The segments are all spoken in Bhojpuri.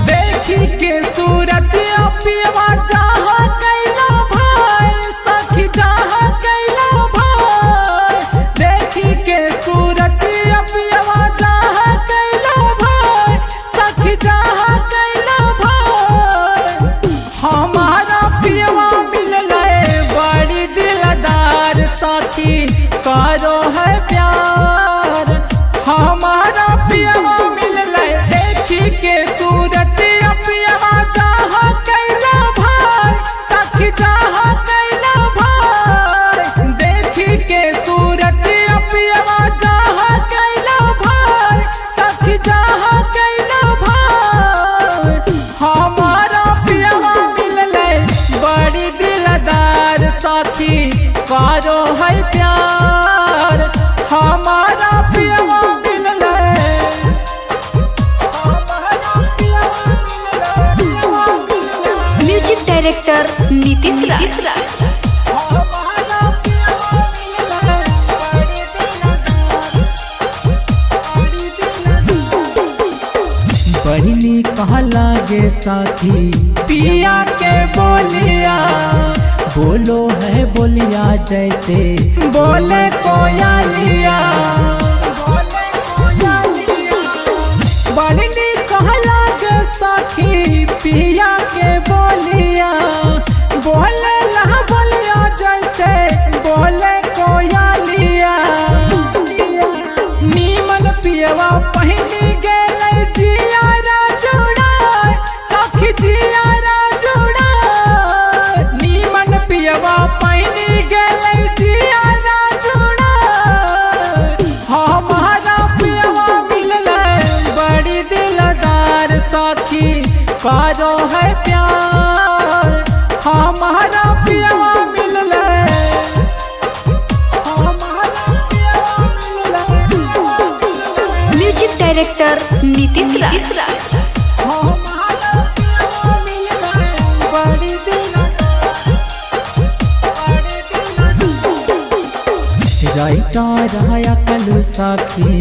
देखी के सूरत पियवा चाहा कैला भाई सखी चाहा कैला भाई। देखी के सूरत पियवा चाहा कैला भाई सखी चाहा कैला भाई। हमारा पियवा मिलले बड़ी दिलदार सखी करो है प्यार। हमारा पियवा मिलले देखी के सूरत पियवा चाहा कैला भाई सखी चाहा कैला भाई। देखी के सूरत पियवा चाहा कैला भाई सखी चाहा कैला भाई। हमारा पियवा मिलले बड़ी दिलदार सखी करो है प्यार। हमारा पियवा म्यूजिक डायरेक्टर नीतीश राज। बड़ी कहा लागे साथी पिया के बोलिया। बोलो है बोलिया जैसे बोले कोयलिया। बड़ी कहा लागे साथी पिया के बोलिया। बोले लहा बोलिया जैसे बोले कोयलिया। नीमन पियवा पहनी गेले जियारा जुड़ाए सखी जियारा जुड़ाए। नीमन पियवा पहनी गेले जियारा जुड़ाए। हमारा पियवा मिलले बड़ी दिलदार सखी करो है प्यार। हमारा पियवा मिलले म्यूजिक डायरेक्टर नीतीश राज। राइटर कलु साखी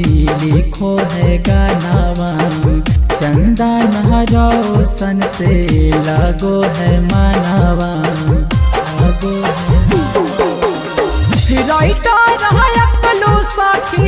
लिखो है गानावा। चंदा रोशन से लगो है मानावा। राइटर कलु साखी